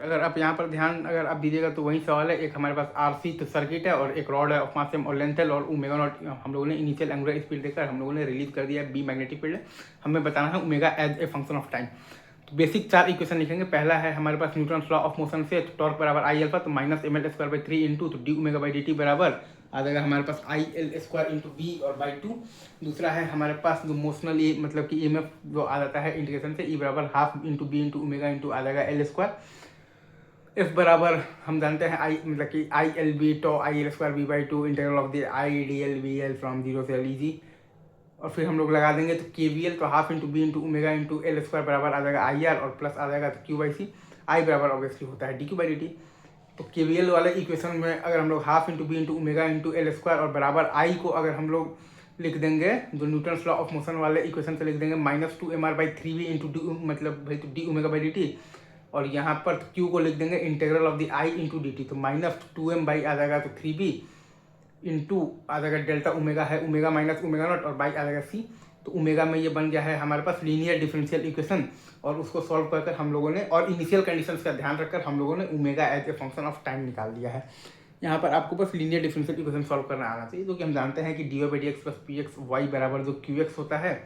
अगर आप यहाँ पर ध्यान अगर आप दीजिएगा तो वही सवाल है, एक हमारे पास आरसी तो सर्किट है और एक रॉड है ऑफ मास m और लेंथ L और ओमेगा नॉट हम लोगों ने इनिशियल एंगुलर स्पीड देकर हम लोगों ने रिलीज कर दिया है, बी मैग्नेटिक फील्ड है, हमें बताना है omega as a function of time. तो बेसिक 4 इक्वेशन लिखेंगे। पहला है हमारे पास न्यूटन्स लॉ ऑफ मोशन से टॉर्क बराबर आई अल्फा, तो minus M L square by 3 into तो D omega by D T बराबर आ जाएगा हमारे पास I L square into B और बाई 2। दूसरा है हमारे पास जो मोशनल मतलब कि EMF जो आ जाता है इंटीग्रेशन से, ई बराबर half into B into omega into आ जाएगा एल स्क्वायर। एफ बराबर हम जानते हैं आई मतलब कि I L B to I L square B by 2 integral of the I D L B L from 0 से L EG। और फिर हम लोग लगा देंगे तो KVL, तो half into B into omega into L square बराबर आ जाएगा IR और प्लस आ जाएगा तो Q बाई सी। आई बराबर ऑब्वियसली होता है DQ बाई डी टी। तो KVL वाले इक्वेशन में अगर हम लोग half into B into omega into L square और बराबर आई को अगर हम लोग लिख देंगे जो न्यूटन्स लॉ ऑफ मोशन वाले इक्वेशन से लिख देंगे -2mr/3v इंटू डी मतलब भाई तो D omega by D T. और यहाँ पर Q को लिख देंगे integral of the I into D T, तो -2m बाई आ जाएगा तो 3v इंटू आ जाएगा डेल्टा ओमेगा है ओमेगा माइनस ओमेगा नॉट और बाई आ जाएगा सी। तो ओमेगा में ये बन गया है हमारे पास लीनियर डिफरेंशियल इक्वेशन, और उसको सॉल्व कर हम लोगों ने और इनिशियल कंडीशंस का ध्यान रखकर हम लोगों ने omega as a function of time निकाल दिया है। यहाँ पर आपको बस लीनियर डिफरेंशियल इक्वेशन सॉल्व करना आना चाहिए, जो कि हम जानते हैं कि D Y by D X plus P X Y बराबर जो क्यू एक्स होता है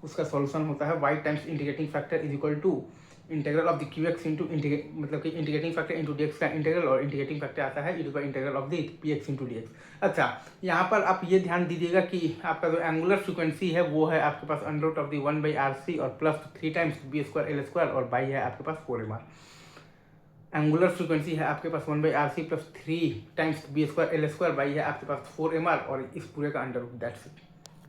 उसका सॉल्यूशन होता है Y times integrating factor is equal to integral of the Q X into मतलब कि integrating factor into D X का इंटीग्रल, और इंटीग्रेटिंग फैक्टर आता है integral of the P X into D X. अच्छा, यहाँ पर आप ये ध्यान दीजिएगा कि आपका जो एंगुलर फ्रिक्वेंसी है वो है आपके पास under root of the 1/RC और plus 3 times B square L square और बाई है आपके पास 4mr। एंगुलर फ्रिक्वेंसी है आपके पास 1/RC plus 3 times B square L square, by है आपके पास 4mr और इस पूरे का अंडर रूट, दैट्स इट।